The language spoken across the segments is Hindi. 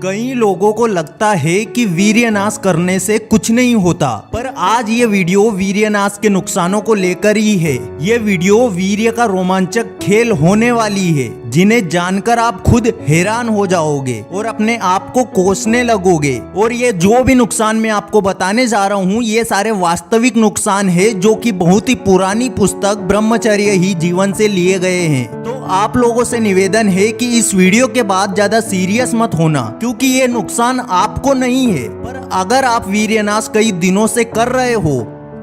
कई लोगों को लगता है कि वीर्यनाश करने से कुछ नहीं होता, पर आज ये वीडियो वीर्यनाश के नुकसानों को लेकर ही है। ये वीडियो वीर्य का रोमांचक खेल होने वाली है, जिन्हें जानकर आप खुद हैरान हो जाओगे और अपने आप को कोसने लगोगे। और ये जो भी नुकसान मैं आपको बताने जा रहा हूँ, ये सारे वास्तविक नुकसान है जो कि बहुत ही पुरानी पुस्तक ब्रह्मचर्य ही जीवन से लिए गए हैं। तो आप लोगों से निवेदन है कि इस वीडियो के बाद ज्यादा सीरियस मत होना, क्योंकि ये नुकसान आपको नहीं है, पर अगर आप वीर्यनाश कई दिनों से कर रहे हो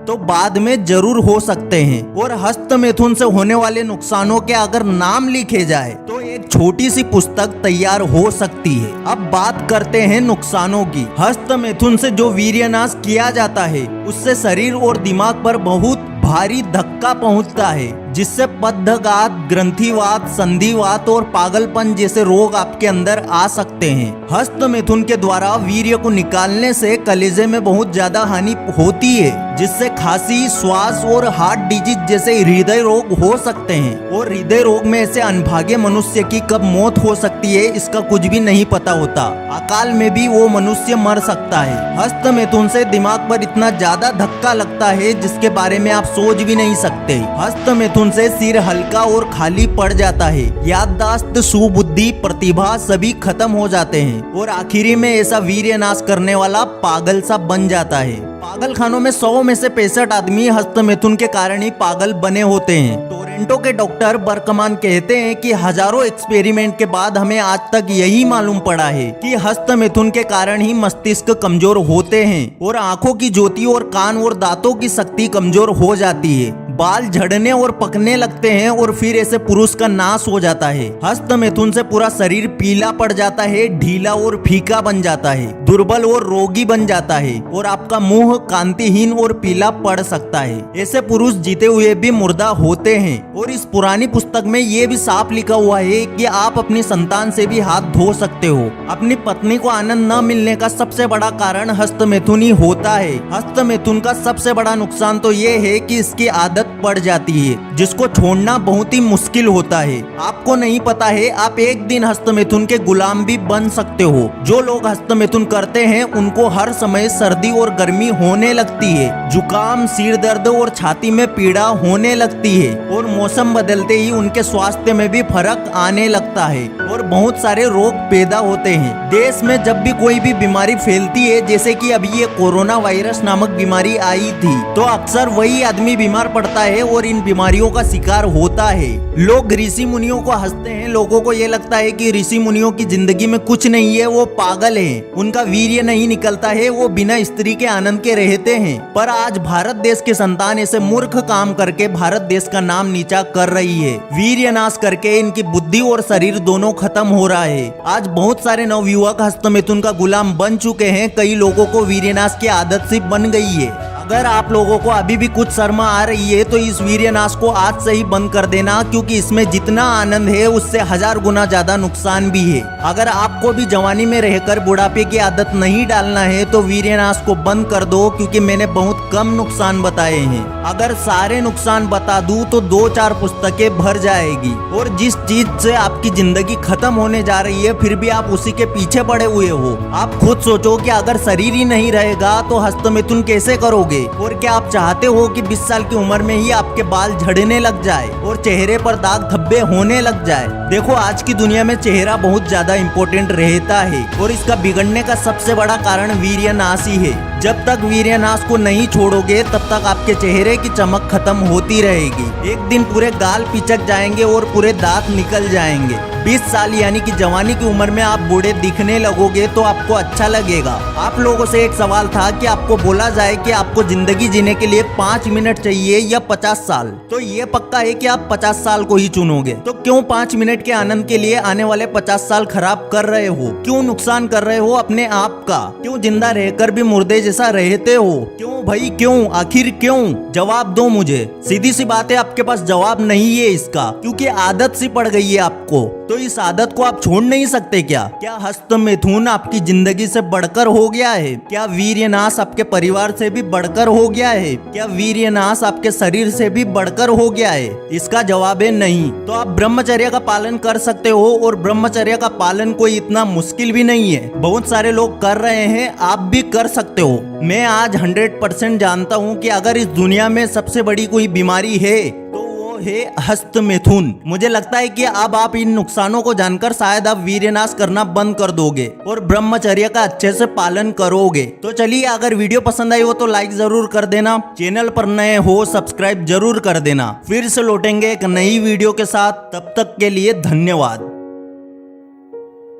तो बाद में जरूर हो सकते हैं। और हस्त मैथुन से होने वाले नुकसानों के अगर नाम लिखे जाए तो एक छोटी सी पुस्तक तैयार हो सकती है। अब बात करते हैं नुकसानों की। हस्त मैथुन से जो वीर्यनाश किया जाता है, उससे शरीर और दिमाग पर बहुत भारी धक्का पहुंचता है, जिससे बद्धघात, ग्रंथिवात, संधिवात और पागलपन जैसे रोग आपके अंदर आ सकते हैं। हस्त मैथुन के द्वारा वीर्य को निकालने से कलेजे में बहुत ज्यादा हानि होती है, जिससे खांसी, श्वास और हार्ट डिजीज जैसे हृदय रोग हो सकते हैं। और हृदय रोग में ऐसे अनभागे मनुष्य की कब मौत हो सकती है, इसका कुछ भी नहीं पता होता। अकाल में भी वो मनुष्य मर सकता है। हस्त मैथुन से दिमाग पर इतना ज्यादा धक्का लगता है जिसके बारे में आप सोच भी नहीं सकते। हस्त मैथुन से सिर हल्का और खाली पड़ जाता है, याददाश्त, सुबुद्धि, प्रतिभा सभी खत्म हो जाते हैं और आखिरी में ऐसा वीर्यनाश करने वाला पागल सा बन जाता है। पागल खानों में 100 में से 65 आदमी हस्त मैथुन के कारण ही पागल बने होते हैं। टोरंटो के डॉक्टर बर्कमान कहते हैं कि हजारों एक्सपेरिमेंट के बाद हमें आज तक यही मालूम पड़ा है कि हस्त मैथुन के कारण ही मस्तिष्क कमजोर होते हैं और आंखों की ज्योति और कान और दांतों की शक्ति कमजोर हो जाती है। बाल झड़ने और पकने लगते हैं और फिर ऐसे पुरुष का नाश हो जाता है। हस्त मैथुन से पूरा शरीर पीला पड़ जाता है, ढीला और फीका बन जाता है, दुर्बल और रोगी बन जाता है और आपका मुंह कांतिहीन और पीला पड़ सकता है। ऐसे पुरुष जीते हुए भी मुर्दा होते हैं। और इस पुरानी पुस्तक में ये भी साफ लिखा हुआ है कि आप अपनी संतान से भी हाथ धो सकते हो। अपनी पत्नी को आनंद न मिलने का सबसे बड़ा कारण हस्त मैथुन ही होता है। हस्त मैथुन का सबसे बड़ा नुकसान तो ये है कि इसकी आदत पड़ जाती है, जिसको छोड़ना बहुत ही मुश्किल होता है। आपको नहीं पता है, आप एक दिन हस्त मैथुन के गुलाम भी बन सकते हो। जो लोग हस्त मैथुन करते हैं उनको हर समय सर्दी और गर्मी होने लगती है, जुकाम, सिर दर्द और छाती में पीड़ा होने लगती है और मौसम बदलते ही उनके स्वास्थ्य में भी फर्क आने लगता है और बहुत सारे रोग पैदा होते हैं। देश में जब भी कोई भी बीमारी फैलती है, जैसे कि अभी ये कोरोना वायरस नामक बीमारी आई थी, तो अक्सर वही आदमी बीमार पड़ता है और इन बीमारियों का शिकार होता है। लोग ऋषि मुनियों को हंसते हैं। लोगों को ये लगता है कि ऋषि मुनियों की जिंदगी में कुछ नहीं है, वो पागल हैं, उनका वीर्य नहीं निकलता है, वो बिना स्त्री के आनंद के रहते हैं। पर आज भारत देश के संतान ऐसे मूर्ख काम करके भारत देश का नाम नीचा कर रही है। वीर्यनाश करके इनकी बुद्धि और शरीर दोनों खत्म हो रहा है। आज बहुत सारे नवयुवक हस्त मैथुन का गुलाम बन चुके हैं। कई लोगों को वीर्यनाश की आदत सी बन गई है। अगर आप लोगों को अभी भी कुछ शर्म आ रही है तो इस वीर्यनाश को आज से ही बंद कर देना, क्योंकि इसमें जितना आनंद है उससे 1000 गुना ज्यादा नुकसान भी है। अगर आपको भी जवानी में रहकर बुढ़ापे की आदत नहीं डालना है तो वीर्यनाश को बंद कर दो, क्योंकि मैंने बहुत कम नुकसान बताए हैं। अगर सारे नुकसान बता दूं तो 2-4 पुस्तकें भर जाएगी। और जिस चीज से आपकी जिंदगी खत्म होने जा रही है, फिर भी आप उसी के पीछे पड़े हुए हो। आप खुद सोचो कि अगर शरीर ही नहीं रहेगा तो हस्त मैथुन कैसे करोगे? और क्या आप चाहते हो कि 20 साल की उम्र में ही आपके बाल झड़ने लग जाए और चेहरे पर दाग धब्बे होने लग जाए? देखो, आज की दुनिया में चेहरा बहुत ज्यादा इम्पोर्टेंट रहता है और इसका बिगड़ने का सबसे बड़ा कारण वीर्यनाश ही है। जब तक वीर्यनाश को नहीं छोड़ोगे तब तक आपके चेहरे की चमक खत्म होती रहेगी। एक दिन पूरे गाल पिचक जाएंगे और पूरे दांत निकल जाएंगे। 20 साल यानी कि जवानी की उम्र में आप बूढ़े दिखने लगोगे तो आपको अच्छा लगेगा। आप लोगों से एक सवाल था कि आपको बोला जाए कि आपको जिंदगी जीने के लिए 5 मिनट चाहिए या 50 साल, तो ये पक्का है कि आप 50 साल को ही चुनोगे। तो क्यों 5 मिनट के आनंद के लिए आने वाले 50 साल खराब कर रहे हो? क्यों नुकसान कर रहे हो अपने आप का? क्यों जिंदा रहकर भी मुर्दे जैसा रहते हो? क्यों भाई, क्यों? आखिर क्यों? जवाब दो मुझे। सीधी सी बात है, आपके पास जवाब नहीं है इसका, क्योंकि आदत सी पड़ गई है आपको। तो तो इस आदत को आप छोड़ नहीं सकते क्या हस्त मैथुन आपकी जिंदगी से बढ़कर हो गया है? क्या वीर्यनाश आपके परिवार से भी बढ़कर हो गया है? क्या वीर्यनाश आपके शरीर से भी बढ़कर हो गया है? इसका जवाब है नहीं। तो आप ब्रह्मचर्य का पालन कर सकते हो, और ब्रह्मचर्य का पालन कोई इतना मुश्किल भी नहीं है। बहुत सारे लोग कर रहे हैं, आप भी कर सकते हो। मैं आज 100% जानता हूँ कि अगर इस दुनिया में सबसे बड़ी कोई बीमारी है तो वो है हस्त मैथुन। मुझे लगता है कि अब आप इन नुकसानों को जानकर शायद आप वीर्यनाश करना बंद कर दोगे और ब्रह्मचर्य का अच्छे से पालन करोगे। तो चलिए, अगर वीडियो पसंद आई हो तो लाइक जरूर कर देना, चैनल पर नए हो सब्सक्राइब जरूर कर देना। फिर से लौटेंगे एक नई वीडियो के साथ, तब तक के लिए धन्यवाद।